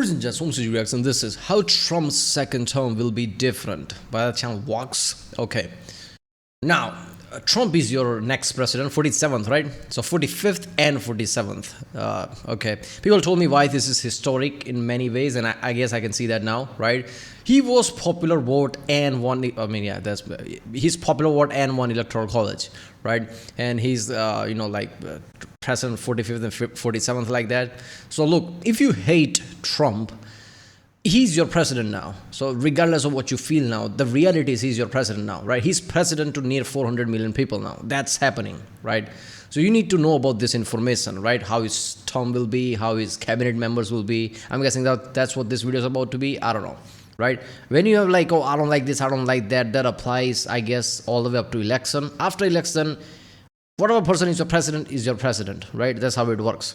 Ladies and gents, Homestead Reaction. This is how Trump's second term will be different by the channel Vox. Okay. Now, Trump is your next president, 47th, right? So 45th and 47th. Okay. People told me why this is historic in many ways, and I guess I can see that now, right? He was popular vote and won. He's popular vote and won electoral college, right? And he's president 45th and 47th, like that. So look, if you hate Trump, he's your president now. So regardless of what you feel now, the reality is he's your president now, right? He's president to near 400 million people now. That's happening, right? So you need to know about this information, right? How his term will be, how his cabinet members will be. I'm guessing that's what this video is about to be. I don't know, right? When you have like, oh, I don't like this, I don't like that, that applies, I guess, all the way up to election. After election, whatever person is your president, right? That's how it works.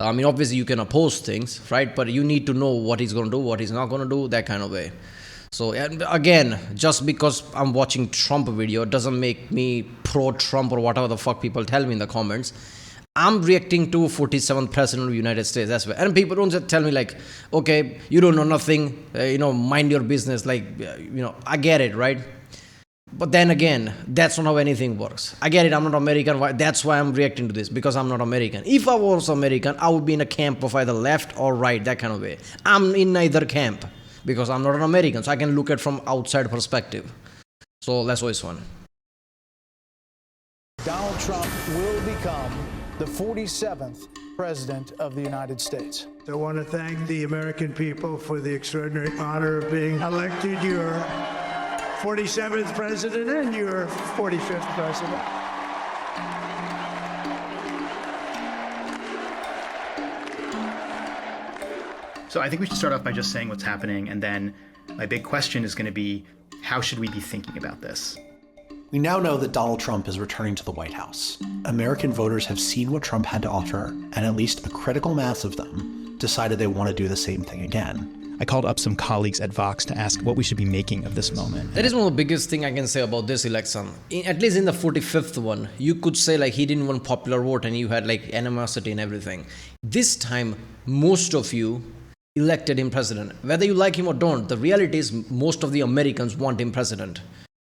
I mean, obviously you can oppose things, right? But you need to know what he's going to do, what he's not going to do, that kind of way. So, and again, just because I'm watching Trump video doesn't make me pro-Trump or whatever the fuck people tell me in the comments. I'm reacting to 47th president of the United States. That's why. And people don't just tell me like, okay, you don't know nothing, mind your business. Like, I get it, right? But then again, that's not how anything works. I get it, I'm not American. That's why I'm reacting to this, because I'm not American. If I was American, I would be in a camp of either left or right, that kind of way. I'm in neither camp because I'm not an American, so I can look at from outside perspective. So let's watch this one. Donald Trump will become the 47th President of the United States. I want to thank the American people for the extraordinary honor of being elected your 47th president and your 45th president. So I think we should start off by just saying what's happening, and then my big question is going to be, how should we be thinking about this? We now know that Donald Trump is returning to the White House. American voters have seen what Trump had to offer, and at least a critical mass of them decided they want to do the same thing again. I called up some colleagues at Vox to ask what we should be making of this moment. That is one of the biggest thing I can say about this election. At least in the 45th one, you could say like he didn't want popular vote and you had like animosity and everything. This time, most of you elected him president. Whether you like him or don't, the reality is most of the Americans want him president.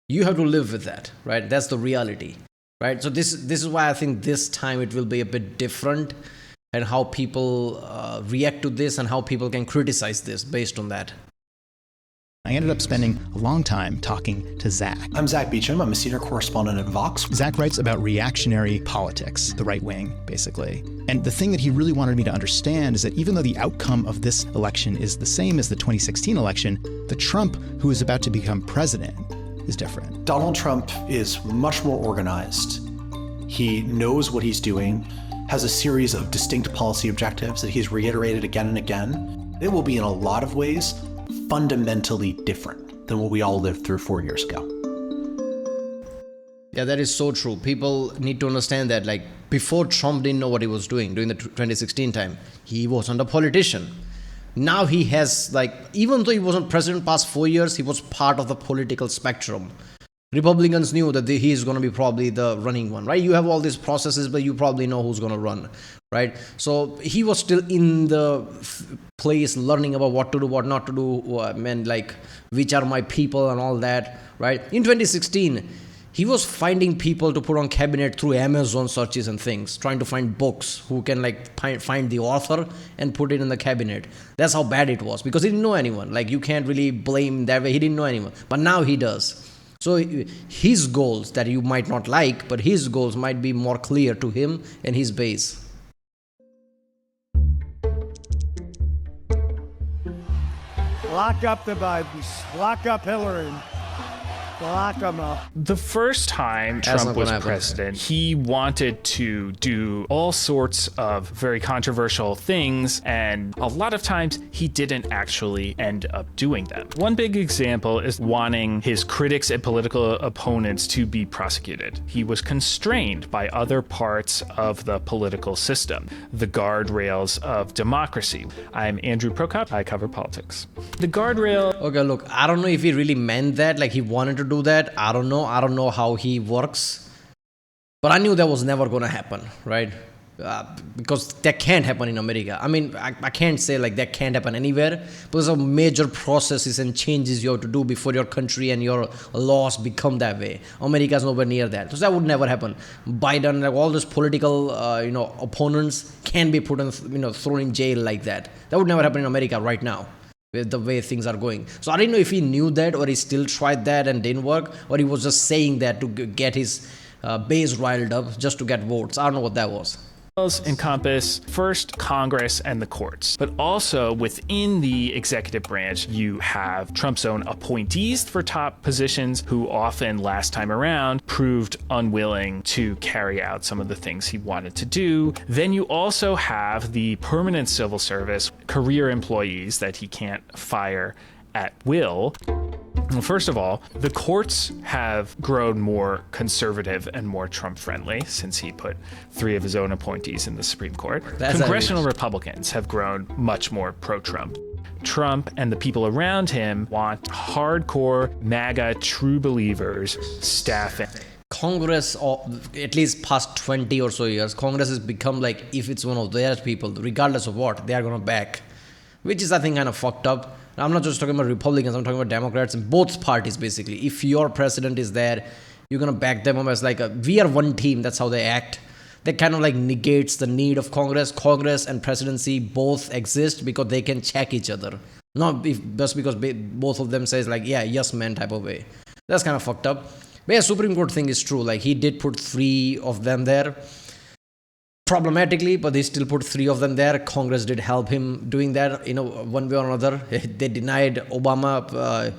You have to live with that, right? That's the reality, right? So this is why I think this time it will be a bit different, and how people react to this and how people can criticize this based on that. I ended up spending a long time talking to Zach. I'm Zach Beecham. I'm a senior correspondent at Vox. Zach writes about reactionary politics, the right wing, basically. And the thing that he really wanted me to understand is that even though the outcome of this election is the same as the 2016 election, the Trump who is about to become president is different. Donald Trump is much more organized. He knows what he's doing, has a series of distinct policy objectives that he's reiterated again and again. It will be in a lot of ways fundamentally different than what we all lived through 4 years ago. Yeah, that is so true. People need to understand that, like, before Trump didn't know what he was doing during the 2016 time. He wasn't a politician. Now he has, like, even though he wasn't president past 4 years, he was part of the political spectrum. Republicans knew that he is going to be probably the running one, right? You have all these processes, but you probably know who's going to run, right? So he was still in the place learning about what to do, what not to do, and like which are my people and all that, right? In 2016, he was finding people to put on cabinet through Amazon searches and things, trying to find books who can like find the author and put it in the cabinet. That's how bad it was, because he didn't know anyone. Like, you can't really blame that way. He didn't know anyone, but now he does. So his goals that you might not like, but his goals might be more clear to him and his base. Lock up the Bidens. Lock up Hillary. Lock them up. The first time That's Trump not was gonna happen. president, he wanted to do all sorts of very controversial things, and a lot of times he didn't actually end up doing them. One big example is wanting his critics and political opponents to be prosecuted. He was constrained by other parts of the political system, the guardrails of democracy. I'm Andrew Prokop. I cover politics. The guardrail. Okay, look, I don't know if he really meant that, like he wanted to do that. I don't know how he works, but I knew that was never going to happen, right? because that can't happen in America. I mean, I can't say like that can't happen anywhere, because of major processes and changes you have to do before your country and your laws become that way. America is nowhere near that, so that would never happen. Biden, like all those political, opponents can be put in, thrown in jail like that. That would never happen in America right now, with the way things are going. So I don't know if he knew that, or he still tried that and didn't work, or he was just saying that to get his base riled up just to get votes. I don't know what that was. Encompass first Congress and the courts, but also within the executive branch, you have Trump's own appointees for top positions who often last time around proved unwilling to carry out some of the things he wanted to do. Then you also have the permanent civil service career employees that he can't fire at will. Well, first of all, the courts have grown more conservative and more Trump-friendly since he put 3 of his own appointees in the Supreme Court. Congressional Republicans have grown much more pro-Trump. Trump and the people around him want hardcore MAGA true believers staffing. Congress, or at least past 20 or so years, Congress has become like, if it's one of their people, regardless of what, they are going to back, which is, I think, kind of fucked up. I'm not just talking about Republicans, I'm talking about Democrats and both parties, basically. If your president is there, you're going to back them up as like we are one team. That's how they act. That kind of like negates the need of Congress. Congress and presidency both exist because they can check each other. Not just because both of them says like, yeah, yes, man type of way. That's kind of fucked up. But yeah, Supreme Court thing is true. Like, he did put 3 of them there. Problematically, but they still put 3 of them there. Congress did help him doing that, one way or another. They denied Obama,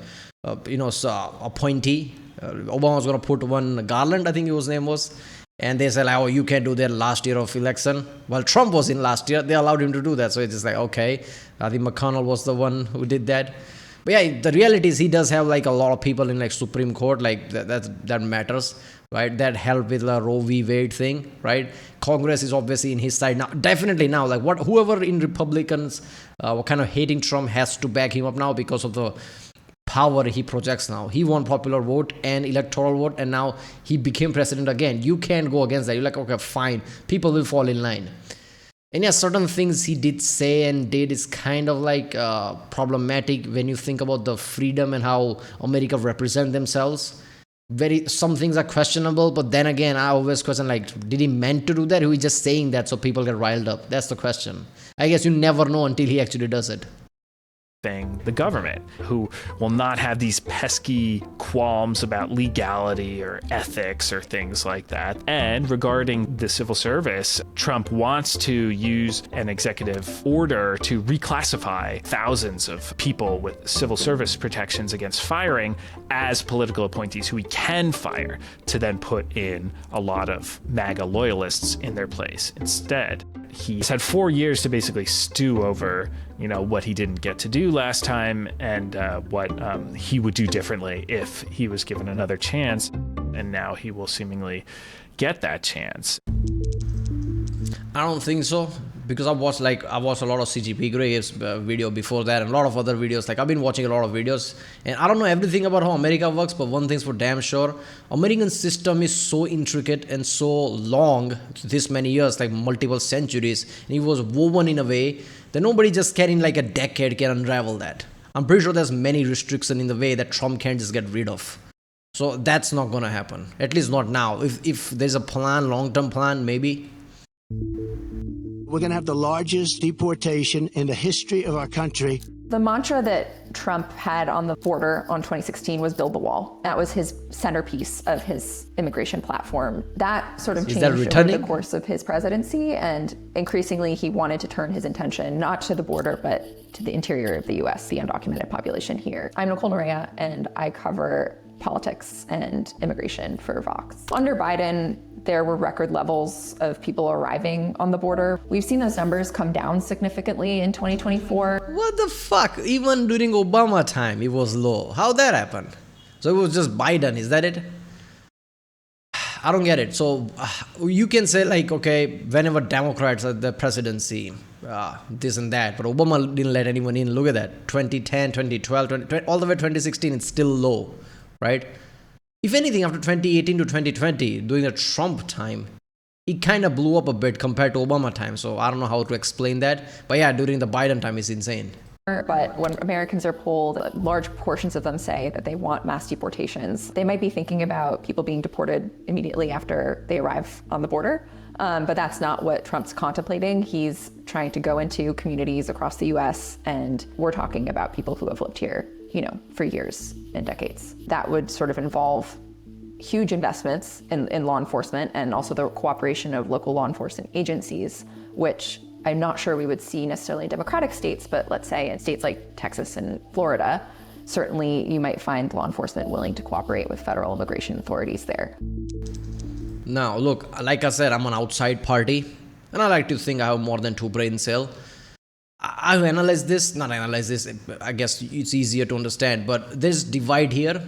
appointee. Obama was going to put one Garland, I think his name was, and they said, like, oh, you can't do that last year of election. Well, Trump was in last year. They allowed him to do that. So it's just like, okay, I think McConnell was the one who did that. But yeah, the reality is he does have like a lot of people in like Supreme Court, like that matters, right? That help with the Roe v. Wade thing, right? Congress is obviously in his side now. Definitely now, like whoever in Republicans kind of hating Trump has to back him up now because of the power he projects now. He won popular vote and electoral vote, and now he became president again. You can't go against that. You're like, okay, fine. People will fall in line. And yeah, certain things he did say and did is kind of like problematic when you think about the freedom and how America represent themselves. Some things are questionable, but then again, I always question, like, did he meant to do that? Or he just saying that so people get riled up? That's the question. I guess you never know until he actually does it. The government, who will not have these pesky qualms about legality or ethics or things like that. And regarding the civil service, Trump wants to use an executive order to reclassify thousands of people with civil service protections against firing as political appointees who he can fire, to then put in a lot of MAGA loyalists in their place instead. He's had 4 years to basically stew over, what he didn't get to do last time, and what he would do differently if he was given another chance. And now he will seemingly get that chance. I don't think so, because I watched a lot of CGP Gray's video before that, and a lot of other videos. Like, I've been watching a lot of videos, and I don't know everything about how America works, but one thing's for damn sure: American system is so intricate and so long, this many years, like multiple centuries, and it was woven in a way that nobody just can in like a decade can unravel that. I'm pretty sure there's many restrictions in the way that Trump can't just get rid of. So that's not gonna happen, at least not now. If there's a plan, long-term plan, maybe. We're going to have the largest deportation in the history of our country. The mantra that Trump had on the border on 2016 was build the wall. That was his centerpiece of his immigration platform. That sort of changed over the course of his presidency, and increasingly he wanted to turn his attention not to the border, but to the interior of the U.S., the undocumented population here. I'm Nicole Norea, and I cover politics and immigration for Vox. Under Biden, there were record levels of people arriving on the border. We've seen those numbers come down significantly in 2024. What the fuck? Even during Obama time, it was low. How'd that happen? So it was just Biden, is that it? I don't get it. So you can say like, okay, whenever Democrats are the presidency, this and that, but Obama didn't let anyone in. Look at that. 2010, 2012, all the way 2016, it's still low, right? If anything, after 2018 to 2020, during the Trump time, he kind of blew up a bit compared to Obama time. So I don't know how to explain that. But yeah, during the Biden time, it's insane. But when Americans are polled, large portions of them say that they want mass deportations. They might be thinking about people being deported immediately after they arrive on the border. But that's not what Trump's contemplating. He's trying to go into communities across the US, and we're talking about people who have lived here, for years and decades. That would sort of involve huge investments in law enforcement and also the cooperation of local law enforcement agencies, which I'm not sure we would see necessarily in Democratic states, but let's say in states like Texas and Florida, certainly you might find law enforcement willing to cooperate with federal immigration authorities there. Now, look, like I said, I'm an outside party, and I like to think I have more than two brain cells. I analyze this, I guess it's easier to understand, but there's divide here.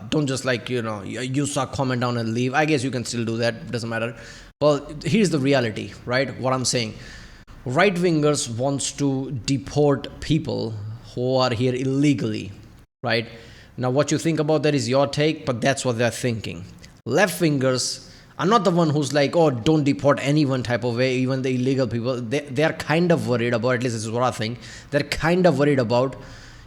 Don't just you saw comment down and leave. I guess you can still do that, doesn't matter. Well, here's the reality, right? What I'm saying. Right-wingers wants to deport people who are here illegally, right? Now, what you think about that is your take, but that's what they're thinking. Left-wingers are not the one who's like, oh, don't deport anyone type of way, even the illegal people. They're kind of worried about, at least this is what I think, they're kind of worried about,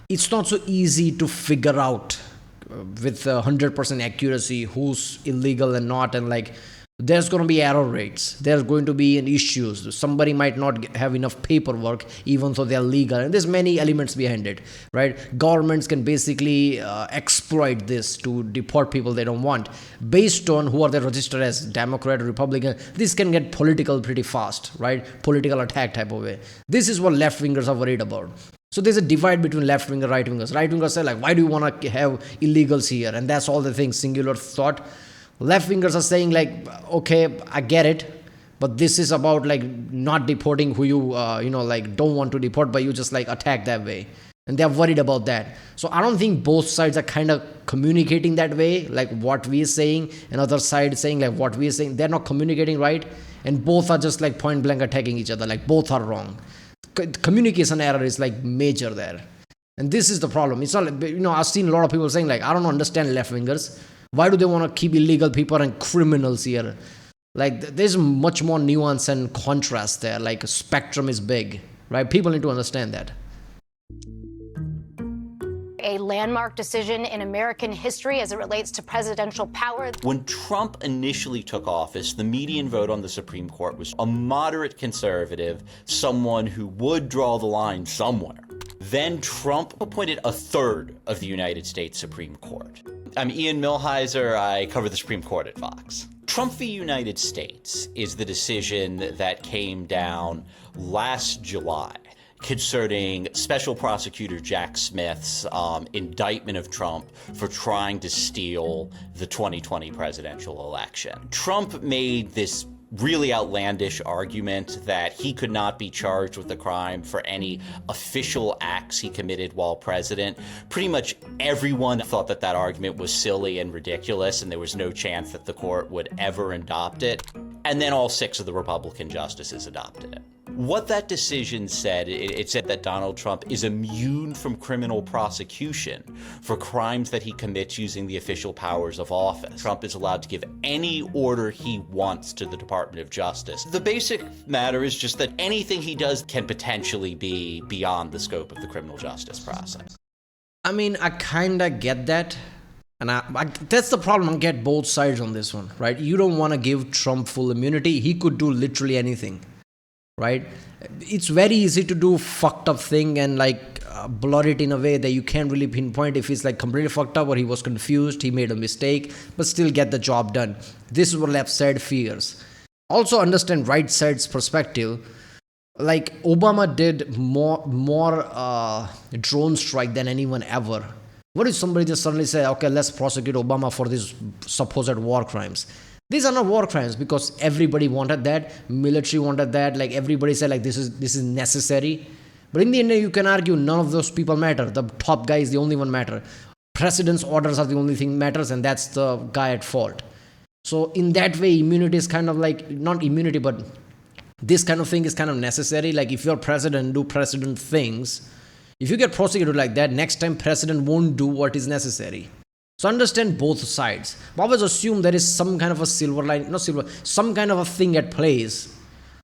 it's not so easy to figure out with 100% accuracy who's illegal and not, and there's going to be error rates. There's going to be issues. Somebody might not have enough paperwork, even though they're legal. And there's many elements behind it, right? Governments can basically exploit this to deport people they don't want. Based on who are they registered as, Democrat or Republican, this can get political pretty fast, right? Political attack type of way. This is what left-wingers are worried about. So there's a divide between left-winger and right-wingers. Right-wingers say, why do you want to have illegals here? And that's all the things, singular thought. Left-wingers are saying okay, I get it, but this is about not deporting who you, don't want to deport, but you just attack that way. And they're worried about that. So I don't think both sides are kind of communicating that way, what we are saying, and other side saying what we are saying. They're not communicating right, and both are just point blank attacking each other, both are wrong. Communication error is major there. And this is the problem. It's not, I've seen a lot of people saying I don't understand left-wingers. Why do they want to keep illegal people and criminals here? There's much more nuance and contrast there. Spectrum is big, right? People need to understand that. A landmark decision in American history as it relates to presidential power. When Trump initially took office, the median vote on the Supreme Court was a moderate conservative, someone who would draw the line somewhere. Then Trump appointed a third of the United States Supreme Court. I'm Ian Millhiser. I cover the Supreme Court at Fox. Trump v. United States is the decision that came down last July concerning Special Prosecutor Jack Smith's indictment of Trump for trying to steal the 2020 presidential election. Trump made this really outlandish argument that he could not be charged with a crime for any official acts he committed while president. Pretty much everyone thought that argument was silly and ridiculous, and there was no chance that the court would ever adopt it. And then all 6 of the Republican justices adopted it. What that decision said, it said that Donald Trump is immune from criminal prosecution for crimes that he commits using the official powers of office. Trump is allowed to give any order he wants to the Department of Justice. The basic matter is just that anything he does can potentially be beyond the scope of the criminal justice process. I mean, I kind of get that. And that's the problem. I get both sides on this one, right? You don't want to give Trump full immunity. He could do literally anything, right? It's very easy to do fucked up thing and blur it in a way that you can't really pinpoint if he's completely fucked up or he was confused, he made a mistake, but still get the job done. This is what left side fears. Also understand right side's perspective. Obama did more drone strike than anyone ever. What if somebody just suddenly say, okay, let's prosecute Obama for these supposed war crimes? These are not war crimes because everybody wanted that, military wanted that, everybody said this is necessary. But in the end, you can argue none of those people matter. The top guy is the only one matter. President's orders are the only thing matters, and that's the guy at fault. So in that way, immunity is kind of not immunity, but this kind of thing is kind of necessary. If you're president, do president things. If you get prosecuted like that, next time president won't do what is necessary. So understand both sides. Always assume there is some kind of a silver line, not silver, some kind of a thing at place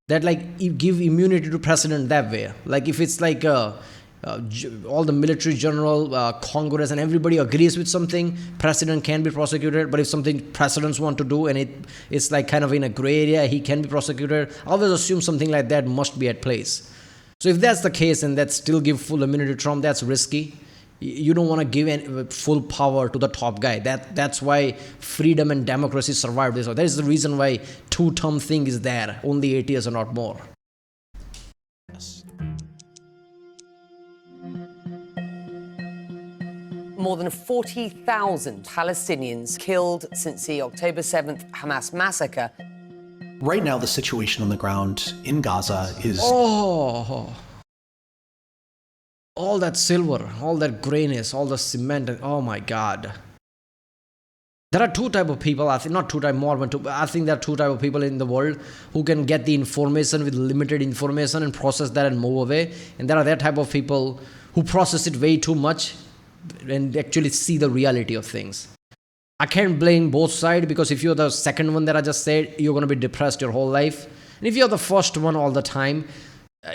that like you give immunity to president that way. Like if it's like all the military general, Congress, and everybody agrees with something, president can be prosecuted. But if something presidents want to do and it's like kind of in a gray area, he can be prosecuted. Always assume something like that must be at place. So if that's the case and that still give full immunity to Trump, that's risky. You don't want to give full power to the top guy. That's why freedom and democracy survived this. That is the reason why two-term thing is there. Only 8 years and not more. Yes. More than 40,000 Palestinians killed since the October 7th Hamas massacre. Right now, the situation on the ground in Gaza is... All that silver, all that grayness, all the cement, oh my God. There are two type of people, I think, not two type, more than two, I think there are two type of people in the world who can get the information with limited information and process that and move away. And there are that type of people who process it way too much and actually see the reality of things. I can't blame both sides, because if you're the second one that I just said, you're going to be depressed your whole life. And if you're the first one all the time,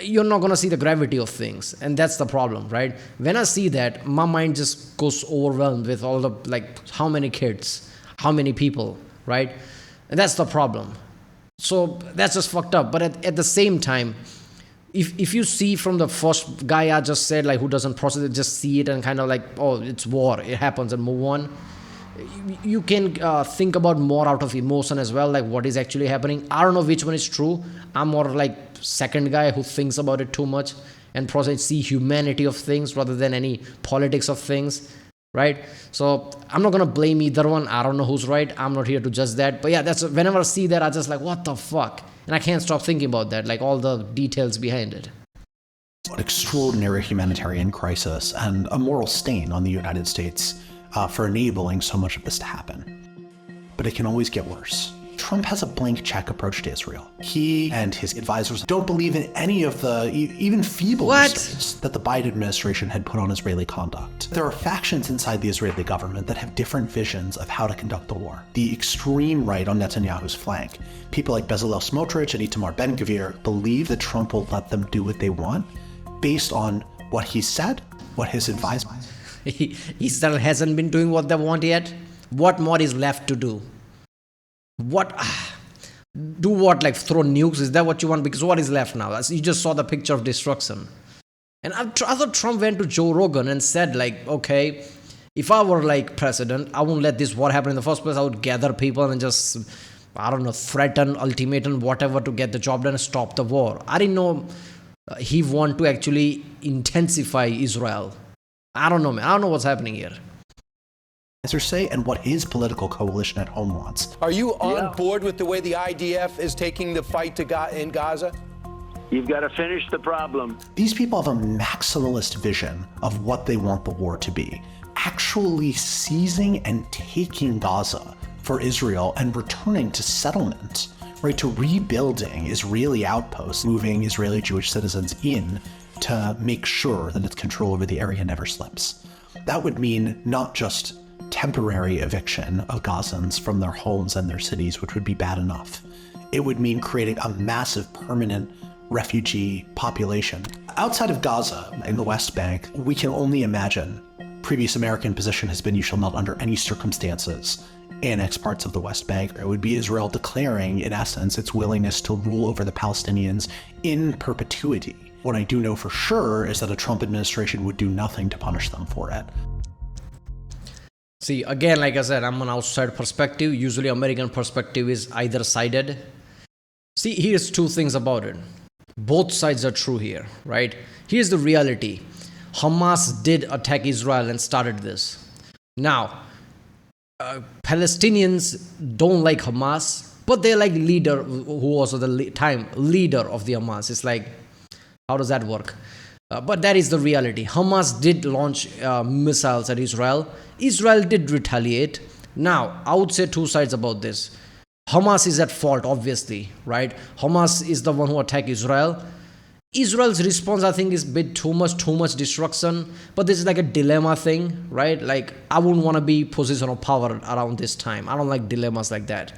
you're not going to see the gravity of things. And that's the problem, right? When I see that, my mind just goes overwhelmed with all the, like, how many kids, how many people, right? And that's the problem. So that's just fucked up. But at the same time, if you see from the first guy I just said, like, who doesn't process it, just see it and kind of like, oh, it's war, it happens, and move on. You can think about more out of emotion as well, like what is actually happening. I don't know which one is true. I'm more like second guy who thinks about it too much and see humanity of things rather than any politics of things, right? So I'm not gonna blame either one. I don't know who's right. I'm not here to judge that. But yeah, that's whenever I see that, I just like, what the fuck? And I can't stop thinking about that, like all the details behind it. An extraordinary humanitarian crisis and a moral stain on the United States for enabling so much of this to happen. But it can always get worse. Trump has a blank check approach to Israel. He and his advisors don't believe in any of the even feeble restraints that the Biden administration had put on Israeli conduct. There are factions inside the Israeli government that have different visions of how to conduct the war. The extreme right on Netanyahu's flank, people like Bezalel Smotrich and Itamar Ben-Gvir, believe that Trump will let them do what they want based on what he said, what his advisors... Israel hasn't been doing what they want yet. What more is left to do? What? Do what? Like throw nukes? Is that what you want? Because what is left now? You just saw the picture of destruction. And I thought Trump went to Joe Rogan and said, like, okay, if I were like president, I wouldn't let this war happen in the first place. I would gather people and just, I don't know, threaten, ultimatum, whatever to get the job done and stop the war. I didn't know he want to actually intensify Israel. I don't know, man. I don't know what's happening here. Say and what his political coalition at home wants. Are you on board with the way the IDF is taking the fight in Gaza? You've got to finish the problem. These people have a maximalist vision of what they want the war to be. Actually seizing and taking Gaza for Israel and returning to settlement, right, to rebuilding Israeli outposts, moving Israeli Jewish citizens in to make sure that its control over the area never slips. That would mean not just temporary eviction of Gazans from their homes and their cities, which would be bad enough. It would mean creating a massive permanent refugee population. Outside of Gaza, in the West Bank, we can only imagine. Previous American position has been you shall not under any circumstances annex parts of the West Bank. It would be Israel declaring, in essence, its willingness to rule over the Palestinians in perpetuity. What I do know for sure is that a Trump administration would do nothing to punish them for it. See, again, like I said, I'm an outside perspective. Usually American perspective is either sided. See, here's two things about it. Both sides are true here, right? Here's the reality. Hamas did attack Israel and started this. Now, Palestinians don't like Hamas, but they like leader who was at the leader of the Hamas. It's like, how does that work? But that is the reality. Hamas did launch missiles at Israel. Israel did retaliate. Now, I would say two sides about this. Hamas is at fault, obviously, right? Hamas is the one who attacked Israel. Israel's response, I think, is a bit too much destruction. But this is like a dilemma thing, right? Like, I wouldn't want to be position of power around this time. I don't like dilemmas like that.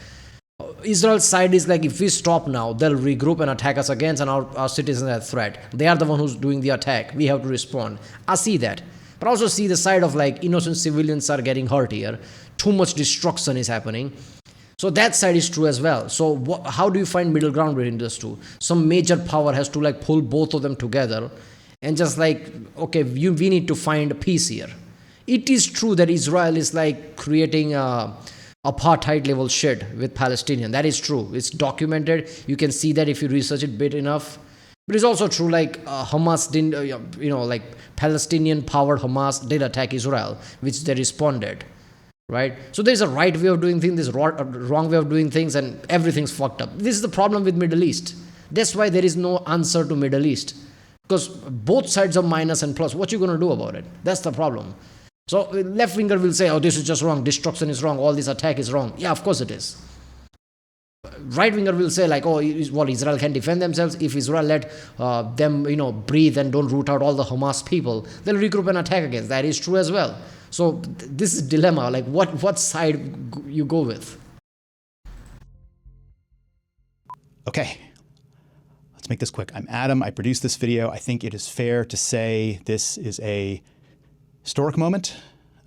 Israel's side is like, if we stop now, they'll regroup and attack us again, and our citizens are a threat. They are the one who's doing the attack. We have to respond. I see that. But I also see the side of like, innocent civilians are getting hurt here. Too much destruction is happening. So that side is true as well. So how do you find middle ground between those two? Some major power has to like pull both of them together and just like, okay, we need to find peace here. It is true that Israel is like creating apartheid level shit with Palestinian. That is true. It's documented. You can see that if you research it bit enough. But it's also true like Hamas didn't, like Palestinian powered Hamas did attack Israel, which they responded. Right? So there's a right way of doing things, there's a wrong way of doing things, and everything's fucked up. This is the problem with Middle East. That's why there is no answer to Middle East. Because both sides are minus and plus. What you going to do about it? That's the problem. So left winger will say, oh, this is just wrong, destruction is wrong, all this attack is wrong. Yeah, of course it is. Right winger will say like, oh, well, Israel can defend themselves. If Israel let them, breathe and don't root out all the Hamas people, they'll regroup and attack against. That is true as well. So this is dilemma, like what side you go with. Okay, let's make this quick. I'm Adam, I produced this video. I think it is fair to say this is a historic moment.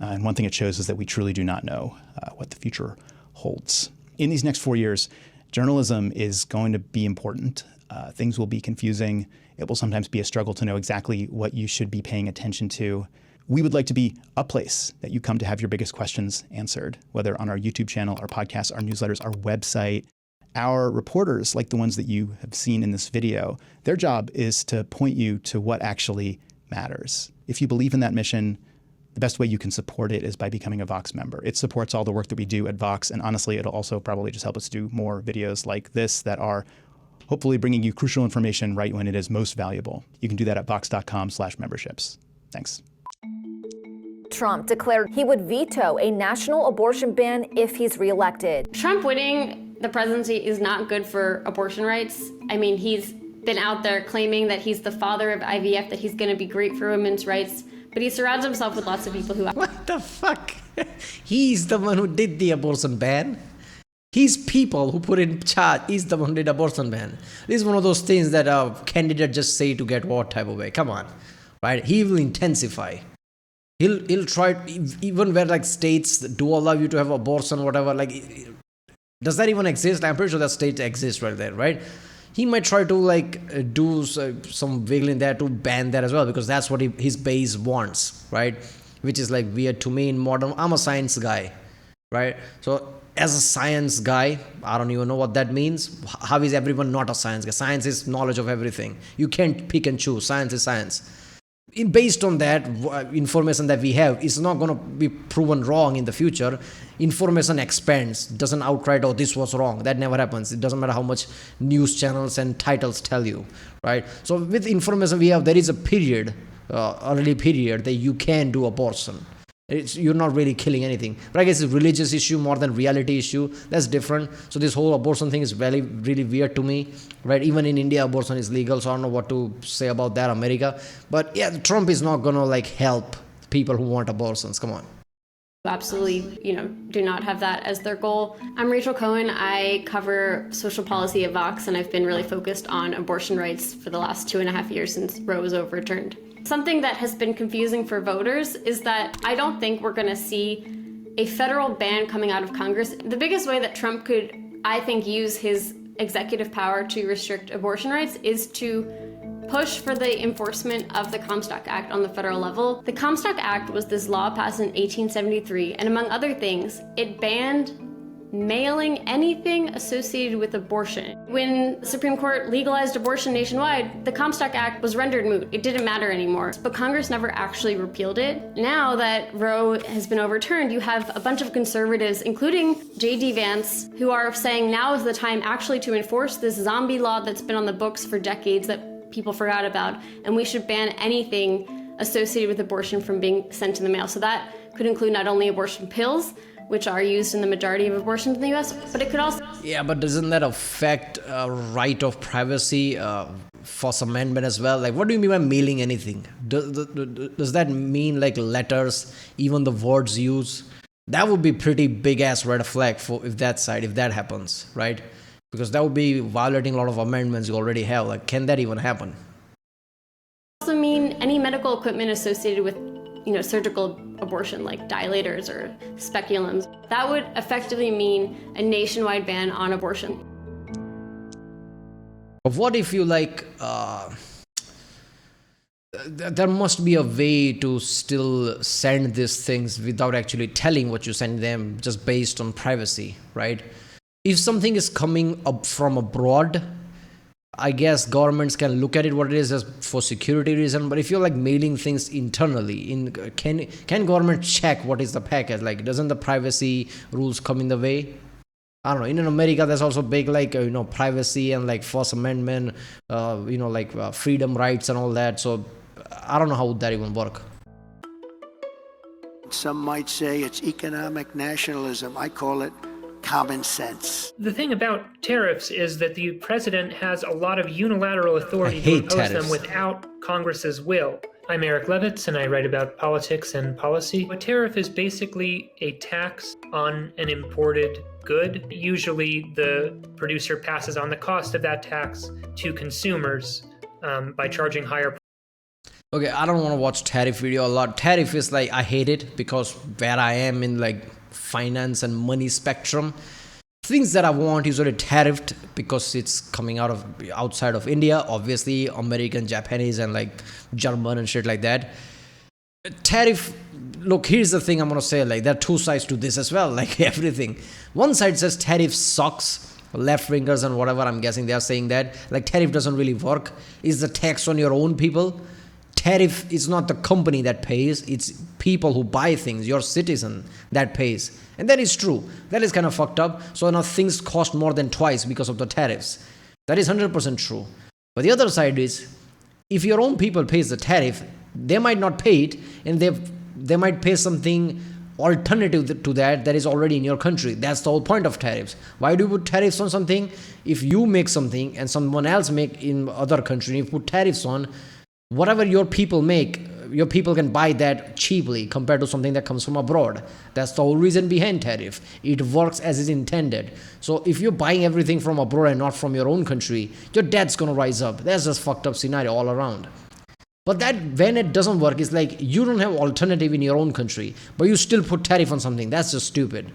And one thing it shows is that we truly do not know what the future holds. In these next 4 years, journalism is going to be important. Things will be confusing. It will sometimes be a struggle to know exactly what you should be paying attention to. We would like to be a place that you come to have your biggest questions answered, whether on our YouTube channel, our podcasts, our newsletters, our website. Our reporters, like the ones that you have seen in this video, their job is to point you to what actually matters. If you believe in that mission, the best way you can support it is by becoming a Vox member. It supports all the work that we do at Vox, and honestly, it'll also probably just help us do more videos like this that are hopefully bringing you crucial information right when it is most valuable. You can do that at vox.com/memberships. Thanks. Trump declared he would veto a national abortion ban if he's reelected. Trump winning the presidency is not good for abortion rights. I mean, he's been out there claiming that he's the father of IVF, that he's going to be great for women's rights, but he surrounds himself with lots of people who... What the fuck? He's the one who did the abortion ban. He's people who put in charge. He's the one who did abortion ban. This is one of those things that a candidate just say to get what type of way. Come on, right? He will intensify. He'll try, even where like states do allow you to have abortion, whatever, like, does that even exist? I'm pretty sure that state exists right there, right? He might try to like do some wiggling there to ban that as well, because that's what his base wants, right? Which is like weird to me in modern, I'm a science guy, right? So as a science guy, I don't even know what that means. How is everyone not a science guy? Science is knowledge of everything. You can't pick and choose. Science is science. Based on that information that we have, it's not going to be proven wrong in the future. Information expands, doesn't outright, oh, this was wrong. That never happens. It doesn't matter how much news channels and titles tell you, right? So with information we have, there is a period, early period, that you can do abortion. You're not really killing anything. But I guess it's a religious issue more than reality issue. That's different. So this whole abortion thing is really, really weird to me, right? Even in India, abortion is legal, so I don't know what to say about that, America. But yeah, Trump is not going to like help people who want abortions. Come on. Absolutely, do not have that as their goal. I'm Rachel Cohen. I cover social policy at Vox, and I've been really focused on abortion rights for the last 2.5 years since Roe was overturned. Something that has been confusing for voters is that I don't think we're going to see a federal ban coming out of Congress. The biggest way that Trump could, I think, use his executive power to restrict abortion rights is to push for the enforcement of the Comstock Act on the federal level. The Comstock Act was this law passed in 1873, and among other things, it banned mailing anything associated with abortion. When the Supreme Court legalized abortion nationwide, the Comstock Act was rendered moot. It didn't matter anymore, but Congress never actually repealed it. Now that Roe has been overturned, you have a bunch of conservatives, including J.D. Vance, who are saying now is the time actually to enforce this zombie law that's been on the books for decades that people forgot about, and we should ban anything associated with abortion from being sent in the mail. So that could include not only abortion pills, which are used in the majority of abortions in the US, but it could also... Yeah, but doesn't that affect right of privacy, First Amendment as well? Like, what do you mean by mailing anything? Does that mean like letters, even the words used? That would be pretty big ass red flag for if that happens, right? Because that would be violating a lot of amendments you already have. Like, can that even happen? Also mean any medical equipment associated with, surgical abortion, like dilators or speculums. That would effectively mean a nationwide ban on abortion. But what if you there must be a way to still send these things without actually telling what you send them, just based on privacy, right? If something is coming up from abroad, I guess governments can look at it what it is just for security reason. But if you're like mailing things internally, can government check what is the package? Like, doesn't the privacy rules come in the way? I don't know. In America, there's also big privacy and like First Amendment, freedom rights and all that. So I don't know how would that even work. Some might say it's economic nationalism. I call it common sense. The thing about tariffs is that the president has a lot of unilateral authority to impose them without Congress's will. I'm Eric Levitz, and I write about politics and policy. A tariff is basically a tax on an imported good. Usually the producer passes on the cost of that tax to consumers by charging higher. Okay, I don't want to watch tariff video a lot. Tariff is I hate it because where I am in finance and money spectrum, things that I want usually tariffed because it's coming outside of India, obviously American, Japanese and German and shit like that. Tariff, look, here's the thing I'm gonna say, there are two sides to this as well, everything. One side says tariff sucks, left wingers and whatever, I'm guessing they are saying that tariff doesn't really work. It's the tax on your own people. Tariff is not the company that pays, it's people who buy things, your citizen that pays. And that is true. That is kind of fucked up. So now things cost more than twice because of the tariffs. That is 100% true. But the other side is, if your own people pays the tariff, they might not pay it, and they might pay something alternative to that is already in your country. That's the whole point of tariffs. Why do you put tariffs on something? If you make something and someone else make in other country, you put tariffs on, whatever your people make, your people can buy that cheaply compared to something that comes from abroad. That's the whole reason behind tariff. It works as is intended. So if you're buying everything from abroad and not from your own country, your debt's gonna rise up. That's just fucked up scenario all around. But that when it doesn't work, it's you don't have alternative in your own country, but you still put tariff on something. That's just stupid.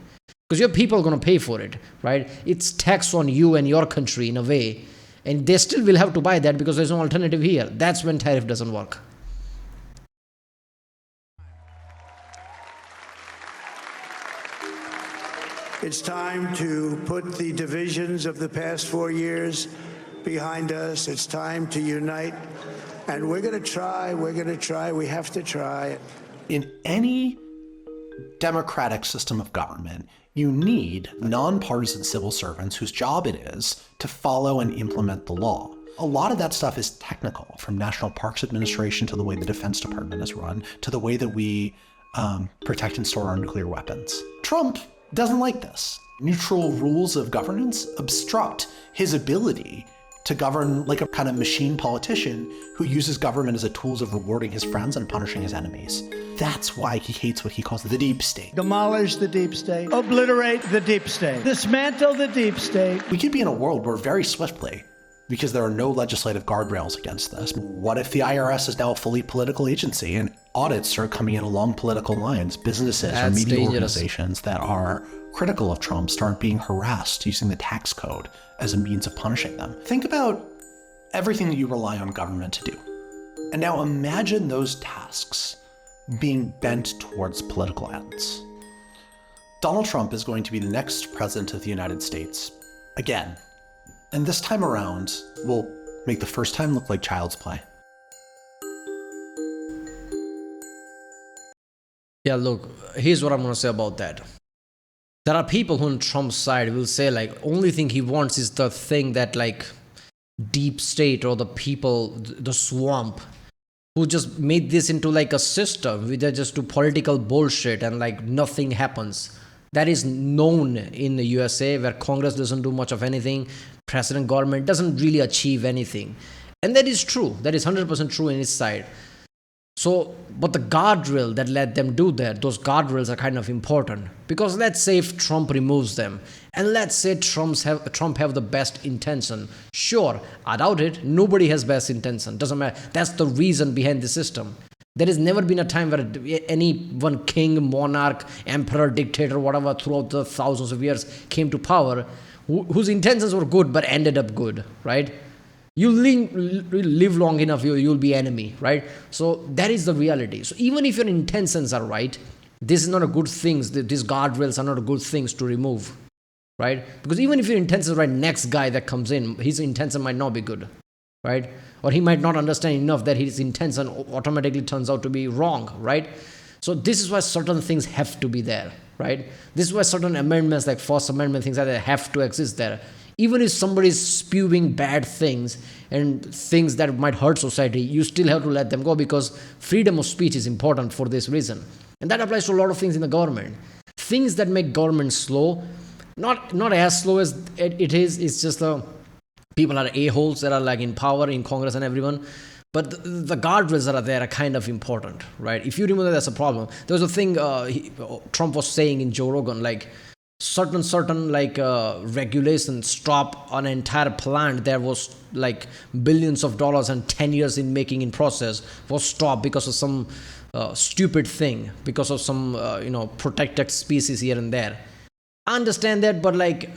Because your people are gonna pay for it, right? It's tax on you and your country in a way. And they still will have to buy that because there's no alternative here. That's when tariff doesn't work. It's time to put the divisions of the past 4 years behind us. It's time to unite. And we're going to try, we have to try. In any democratic system of government, you need nonpartisan civil servants whose job it is to follow and implement the law. A lot of that stuff is technical, from National Parks Administration to the way the Defense Department is run, to the way that we protect and store our nuclear weapons. Trump doesn't like this. Neutral rules of governance obstruct his ability to govern like a kind of machine politician who uses government as a tool of rewarding his friends and punishing his enemies. That's why he hates what he calls the deep state. Demolish the deep state. Obliterate the deep state. Dismantle the deep state. We could be in a world where very swiftly, because there are no legislative guardrails against this, what if the IRS is now a fully political agency and audits are coming in along political lines? Businesses or media organizations that are critical of Trump start being harassed using the tax code as a means of punishing them. Think about everything that you rely on government to do. And now imagine those tasks being bent towards political ends. Donald Trump is going to be the next president of the United States again. And this time around, we'll make the first time look like child's play. Yeah, look, here's what I'm going to say about that. There are people who on Trump's side will say only thing he wants is the thing that deep state or the people, the swamp, who just made this into a system where they just do political bullshit and nothing happens. That is known in the USA, where Congress doesn't do much of anything, president government doesn't really achieve anything. And that is true. That is 100% true in its side. So, but the guardrail that let them do that, those guardrails are kind of important. Because let's say if Trump removes them, and let's say Trump have the best intention. Sure, I doubt it. Nobody has best intention. Doesn't matter. That's the reason behind the system. There has never been a time where any one king, monarch, emperor, dictator, whatever, throughout the thousands of years came to power, whose intentions were good but ended up good, right? You live long enough, you'll be enemy, right? So that is the reality. So even if your intentions are right, this is not a good thing. These guardrails are not good things to remove, right? Because even if your intentions are right, next guy that comes in, his intention might not be good, right? Or he might not understand enough that his intention automatically turns out to be wrong, right? So this is why certain things have to be there, right? This is why certain amendments like First Amendment, things like that have to exist there. Even if somebody is spewing bad things and things that might hurt society, you still have to let them go because freedom of speech is important for this reason. And that applies to a lot of things in the government. Things that make government slow, not as slow as it is, it's just people are a-holes that are like in power, in Congress and everyone. But the guardrails that are there are kind of important, right? If you remember that, that's a problem. There was a thing Trump was saying in Joe Rogan, like, certain like regulations stop an entire plant that was like billions of dollars and 10 years in making in process was stopped because of some stupid thing, because of some protected species here and there. I understand that, but like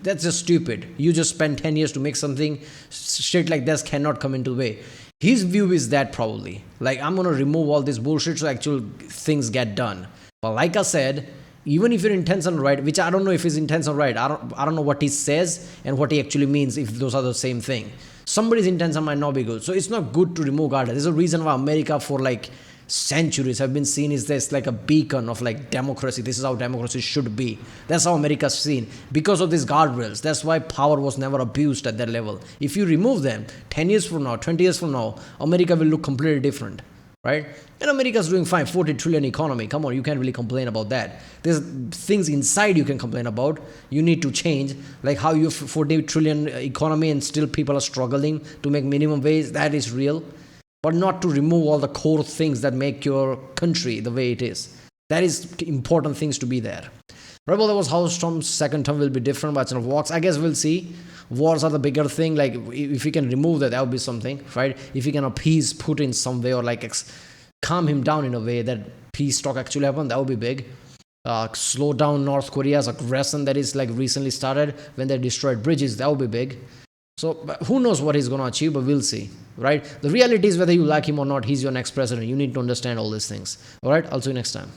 that's just stupid. You just spend 10 years to make something. Shit like this cannot come into the way. His view is that probably like, I'm gonna remove all this bullshit so actual things get done. But like I said, even if your intention right, which I don't know if his intention right, I don't know what he says and what he actually means, if those are the same thing. Somebody's intention might not be good. So it's not good to remove guardrails. There's a reason why America for like centuries have been seen as this like a beacon of like democracy. This is how democracy should be. That's how America's seen. Because of these guardrails. That's why power was never abused at that level. If you remove them, 10 years from now, 20 years from now, America will look completely different. Right? And America's doing fine, 40 trillion economy. Come on, you can't really complain about that. There's things inside you can complain about. You need to change, like how you have 40 trillion economy and still people are struggling to make minimum wage. That is real. But not to remove all the core things that make your country the way it is. That is important things to be there. Right, well, that was how Trump's second term will be different, but walks. I guess we'll see. Wars are the bigger thing. Like, if we can remove that, that would be something, right? If we can appease Putin in some way or like calm him down in a way that peace talk actually happen, that would be big. Slow down North Korea's aggression that is like recently started when they destroyed bridges, that would be big. So who knows what he's going to achieve, but we'll see, right? The reality is whether you like him or not, he's your next president. You need to understand all these things. All right, I'll see you next time.